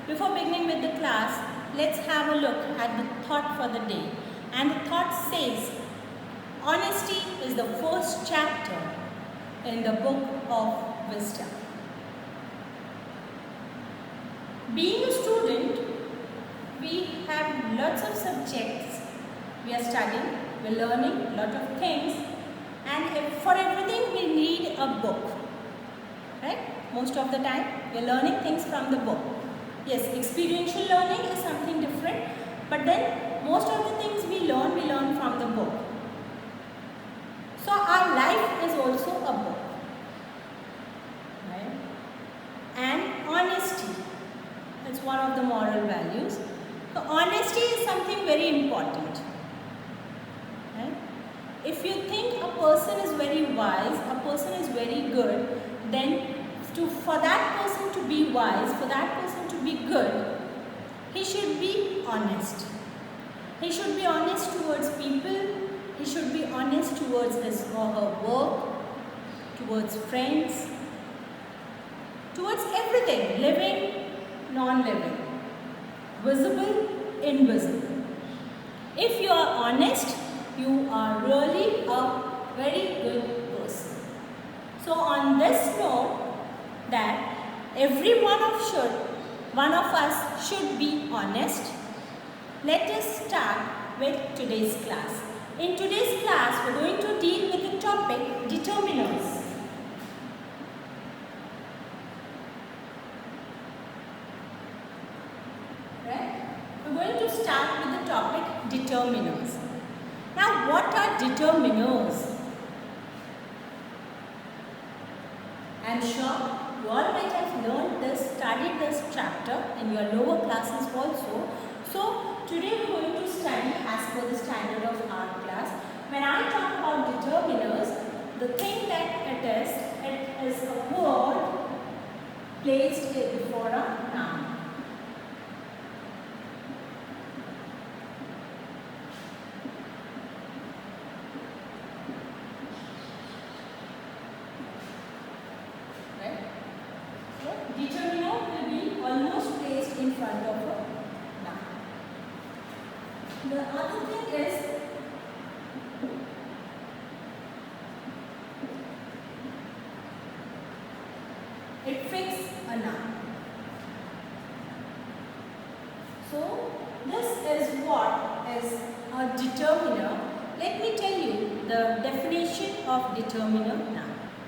Before beginning with the class, let's have a look at the thought for the day. And the thought says, honesty is the first chapter in the book of wisdom. Being a student, we have lots of subjects. We are studying, we are learning a lot of things, and for everything we need a book. Right? Most of the time we are learning things from the book. Yes, experiential learning is something different, but then most of the things we learn from the book. So our life is also a book. Right? And honesty is one of the moral values. So honesty is something very important. Right? If you think a person is very wise, a person is very good, then for that person to be wise, for that person to be good, he should be honest. He should be honest towards people, he should be honest towards his or her work, towards friends, towards everything, living, non-living, visible, invisible. If you are honest, you are really a very good person. So on this note, that every one of us should be honest. Let us start with today's class. In today's class, we are going to deal with the topic determiners. Right? We are going to start with the topic determiners. Now, what are determiners? I am sure you all might have learned this, studied this chapter in your lower classes also. So, today we are going to study as per the standard of our class. When I talk about determiners, the thing that it is a word placed before a noun. Determiner will be almost placed in front of a noun. The other thing is it fixes a noun. So this is what is a determiner. Let me tell you the definition of determiner now.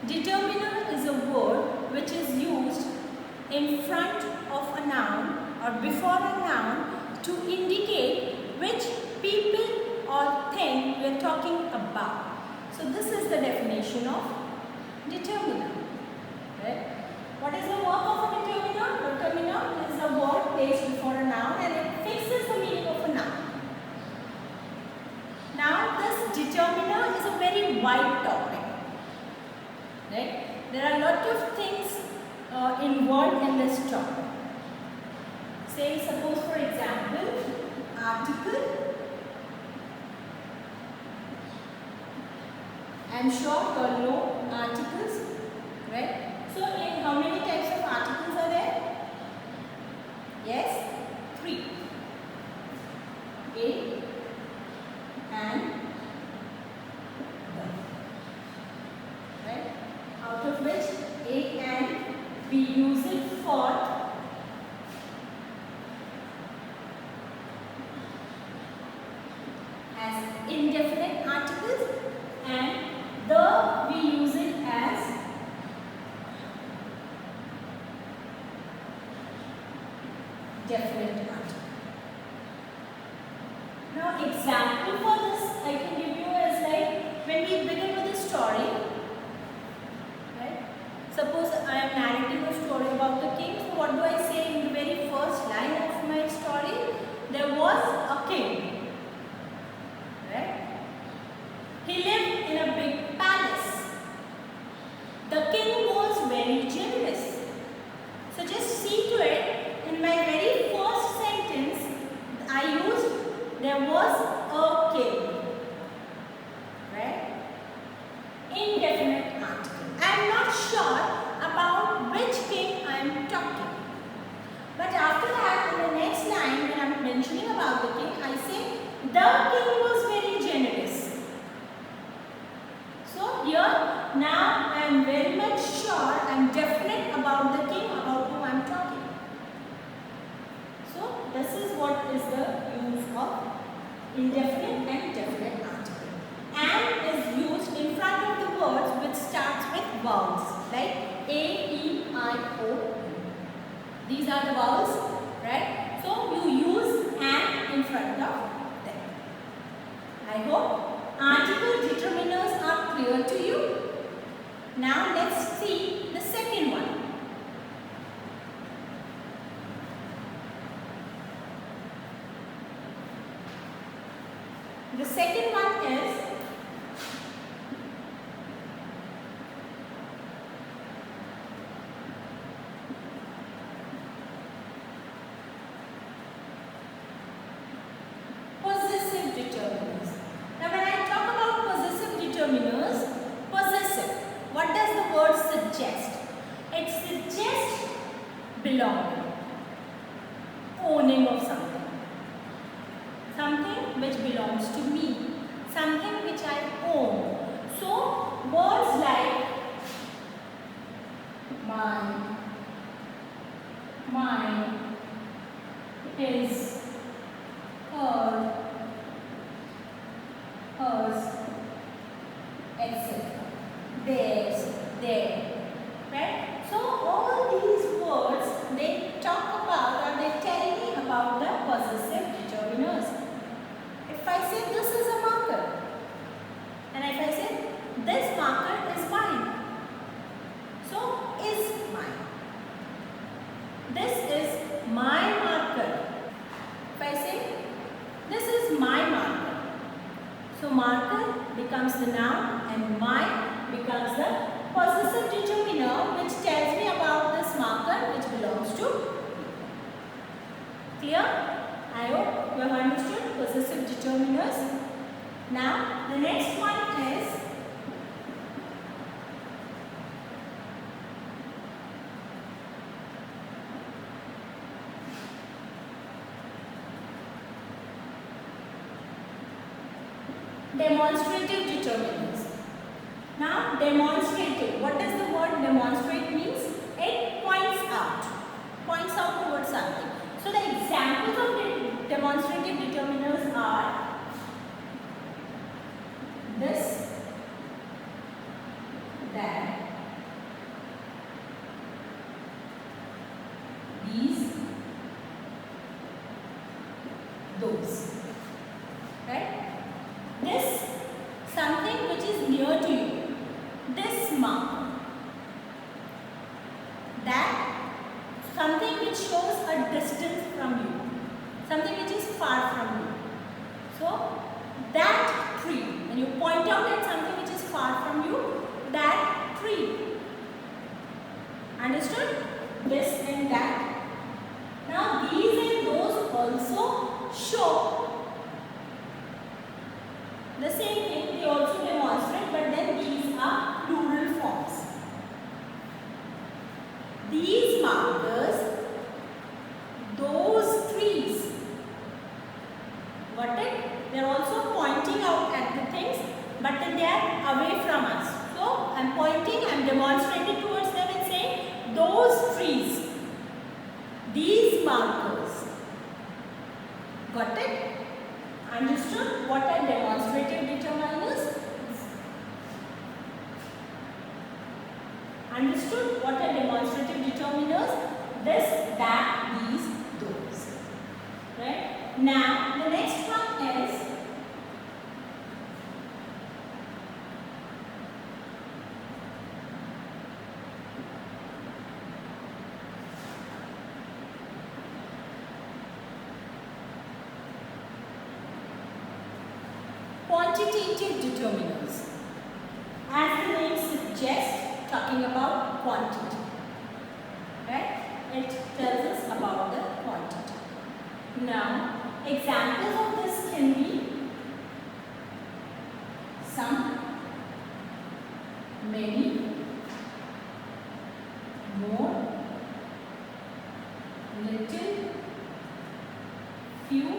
Determiner is a word which is used in front of a noun or before a noun to indicate which people or thing we are talking about. So this is the definition of determiner. Right? What is the work of a determiner? Determiner is a word placed before a noun and it fixes the meaning of a noun. Now this determiner is a very wide topic. Right? There are a lot of things involved in this topic. Say, suppose for example, article. I am sure you all know articles, right? So, in how many types of articles are there? Yes, 3. A and the. Right? Out of which A and we use it for as indefinite articles and the we use it as definite article. Now example for this I can give you is like when we begin with a story. Suppose I am narrating a story about the king. So what do I say in the very first line of my story? There was a king. Right? He lived in a big palace. The king was very generous. So just see to it, in my very first sentence, I used there was a king. Right? Indefinite article. I am not sure about which king I am talking. But after that, in the next line, when I am mentioning about the king, I say, the king was very generous. So here, now I am very much sure, I am definite about the king about whom I am talking. So this is what is the use of indefinite and definite article. And is used in front of the words which starts with vowels like A, E, I, O. These are the vowels, right? So you use and in front of them. I hope article determiners are clear to you. Now let's see the second one. The second one is possessive determiners. Now when I talk about possessive determiners, possessive, what does the word suggest? It suggests belonging, owning of something. Something which belongs to me, something which I own. So words like mine, his, her, hers, etc. Theirs, their, right? So all these words, they talk about or they tell me about the possessive determiners. If I say this is a marker, and if I say this marker is mine, so is mine. This is my marker. If I say this is my marker, so marker becomes the noun and my becomes the possessive determiner which tells me about this marker which belongs to me. Clear? I hope you have understood possessive determiners. Now the next one is demonstrative determiners. Now demonstrative, what does the word demonstrate means? It points out towards something. So the examples of demonstrative determiners are this, that, these, those, right? This, something which is near to you, this mark, that, something which shows a distance from you, something which is far from you. So that tree, when you point out at something which is far from you, that tree. Understood? This and that. Now these and those also show the same thing, they also demonstrate, but then these are plural forms. These markers, those trees, got it? They are also pointing out at the things, but then they are away from us. So I am pointing, I am demonstrating towards them and saying, those trees, these markers, got it? Understood what are demonstrative determiners? Understood what are demonstrative determiners? This, that, these, those. Right? Now the next one is quantitative determiners. As the name suggests, talking about quantity. Right? It tells us about the quantity. Now, examples of this can be some, many, more, little, few,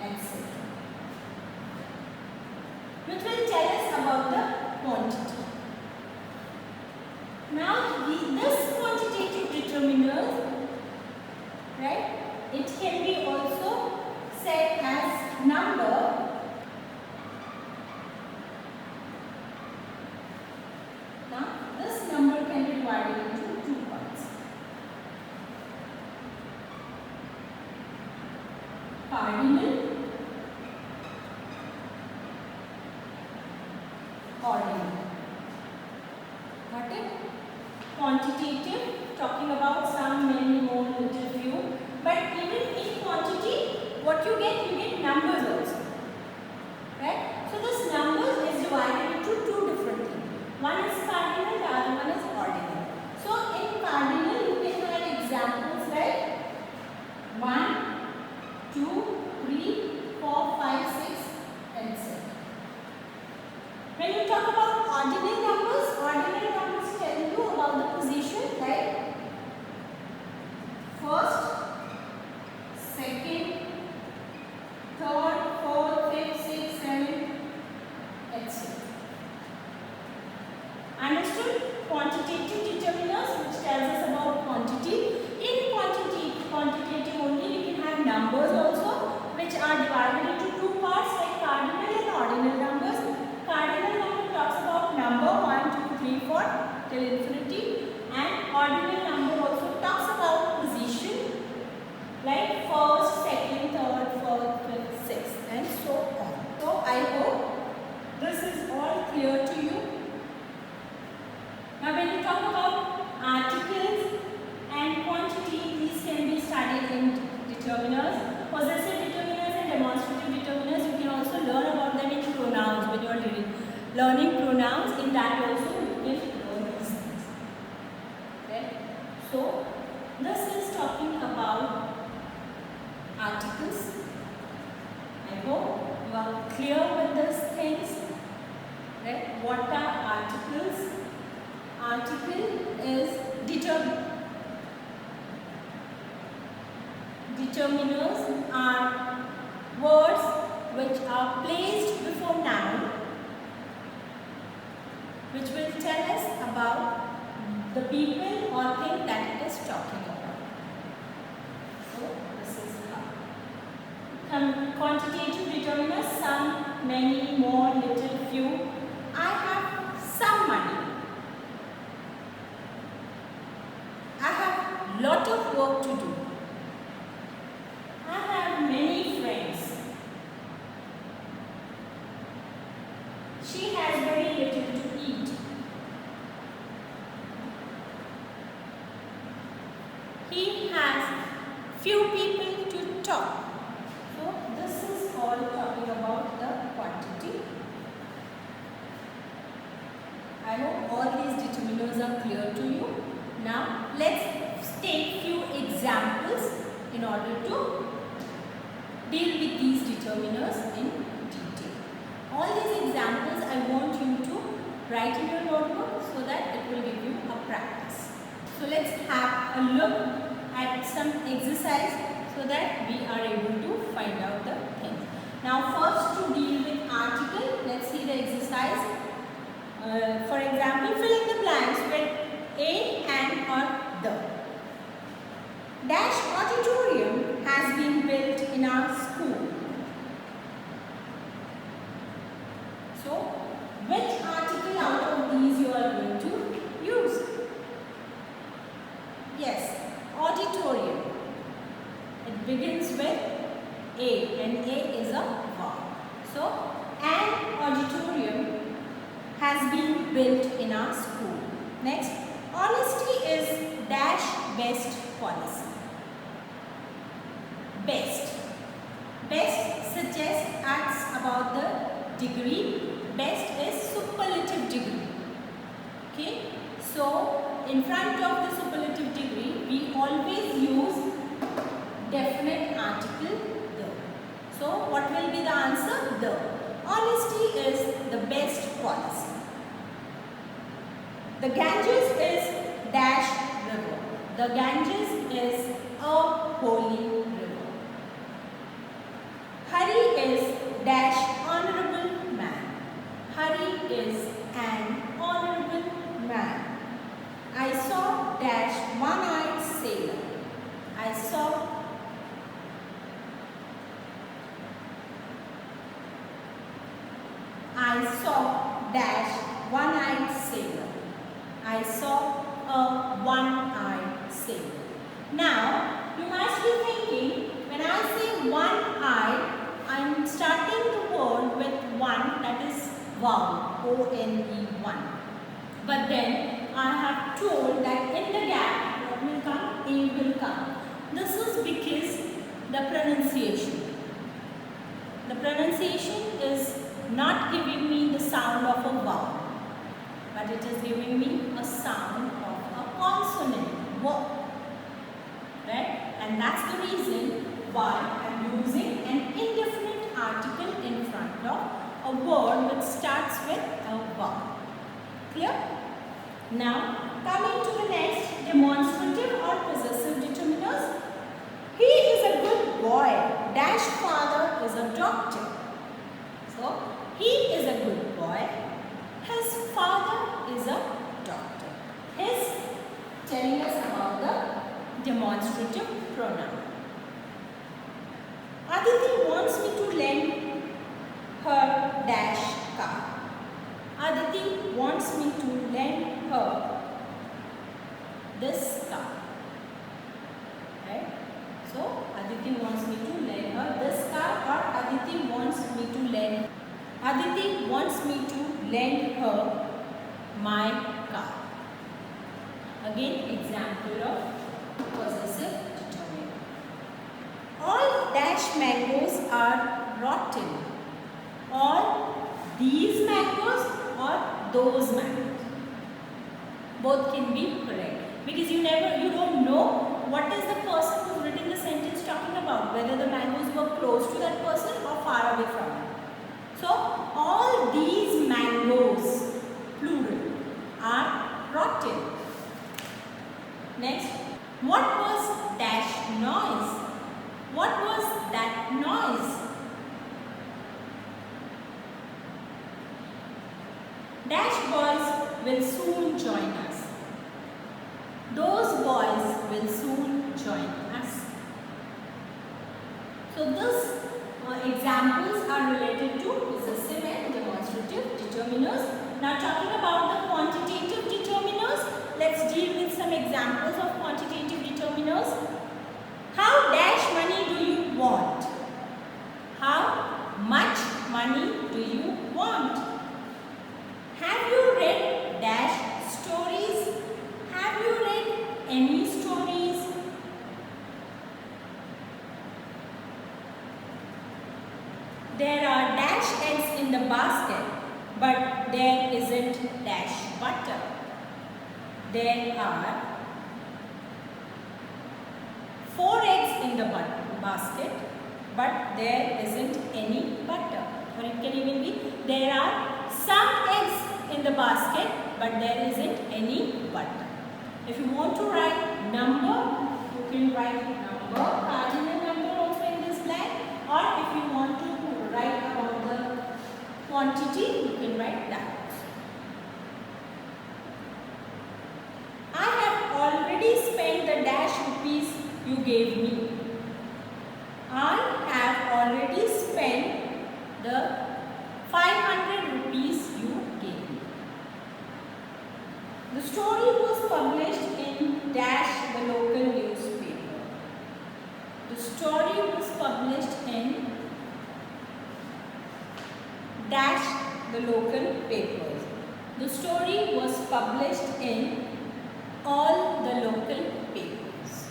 etc. Which will tell us about the quantity. Now this quantitative determiners, right, it can be also said as number. Now this number can be divided into two parts. Cardinal, ordinal. Got it? Quantitative, talking about some, many, more, little, few. But even in quantity, what you get numbers also. Right? So this numbers is divided into two different things. One is cardinal, the other one is ordinal. So in cardinal, you can have examples like 1, 2, 3, 4, 5, 6, and 7. When you talk about ordinal numbers tell you about the position, right? First, second, third, fourth, fifth, sixth, seventh, etc. Understood? Quantitative determiners which tells us about quantity. In quantitative only we can have numbers also which are divided into two parts like cardinal and ordinal numbers. Cardinal number talks about number 1, 2, 3, 4 till infinity, and ordinal number also talks about position like first, second, third, fourth, fifth, sixth, and so on. So I hope this is all clear to you. Now when you talk about articles and quantity, these can be studied in determiners, possessive determiners and demonstrative determiners. You can also learn about them in pronouns when you are learning pronouns. In that also you can learn these things. Okay? So this is talking about articles. I hope you are clear with these things. Right? What are articles? Article is determiners are words which are placed before noun, which will tell us about the people or thing that it is talking about. So this is how. Quantitative determiners: some, many, more, little, few. I have some money. I have lot of work to do. I have many friends. She has very little to eat. He has few people to talk. So this is all talking about the quantity. I hope all these determiners are clear to you. Now let's take few examples in order to deal with these determiners in detail. All these examples I want you to write in your notebook so that it will give you a practice. So let's have a look at some exercise so that we are able to find out the things. Now first, to deal with article, let's see the exercise. For example, fill in the blanks with a, an or the. Dash auditorium has been built in our school. So, which article out of these you are going to use? Yes, auditorium. It begins with a, and a is a verb. So, an auditorium has been built in our school. Next, honesty is dash best policy. Best. Best suggests acts about the degree. Best is superlative degree. Okay. So, in front of the superlative degree, we always use definite article the. So, what will be the answer? The. Honesty is the best policy. The Ganges is dash river. The Ganges is a holy river. saw. I saw dash one-eyed sailor. I saw a one-eyed sailor. Now, you must be thinking, when I say one-eyed, I am starting the word with one, that is vowel, O-N-E, one. But then, I have told that in the gap, what will come? A will come. This is because the pronunciation. The pronunciation is not giving me the sound of a vowel, but it is giving me a sound of a consonant, W. Right? And that's the reason why I am using an indefinite article in front of a word which starts with a vowel. Clear? Now, coming to the next, demonstrative or possessive determiners. He is a good boy. Dash father is a doctor. So, he is a good boy. His father is a doctor. His telling us about the demonstrative pronoun. Aditi wants me to lend her dash car. Aditi wants me to lend her this car. Right? So, Aditi wants me to lend her this car, or Aditi wants me to lend her my car. Again, example of possessive determiner. All dash mangoes are rotten. All these mangoes or those mangoes. Both can be correct, because you don't know what is the person who's written the sentence talking about, whether the mangoes were close to that person or far away from him. So, all these mangoes, plural, are rotten. Next, what was dash noise? What was that noise? Dash boys will soon join us. Those boys will soon join us. So, these examples are related to possessive and demonstrative determiners. Now, talking about the quantitative determiners, let's deal with some examples of quantitative determiners. How dash money do you want? How much money do you want? Have you read dash stories? Have you read any stories? There are dash eggs in the basket, but there isn't dash butter. There are 4 eggs in the basket, but there isn't any butter. Or it can even be, there are some eggs in the basket, but there isn't any butter. If you want to write number, you can write number, cardinal number also in this blank. Or if you want to write about the quantity, you can write that. I have already spent the dash rupees you gave me. I have already spent the 500 rupees you gave me. The story was published in dash the local newspaper. The story was published in dash the local papers. The story was published in all the local papers.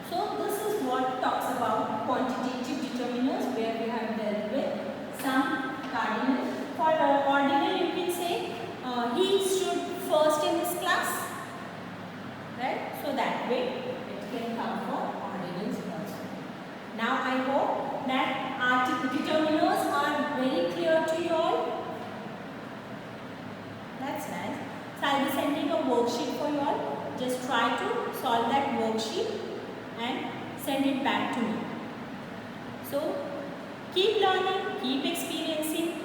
So this is what talks about quantitative determiners, where we have dealt with some cardinal. For ordinal, you can say he stood first in his class, right? So that way it can come for ordinals also. Now I hope that article determiners are very clear to you all. That's nice. So I'll be sending a worksheet for you all. Just try to solve that worksheet and send it back to me. So keep learning, keep experiencing.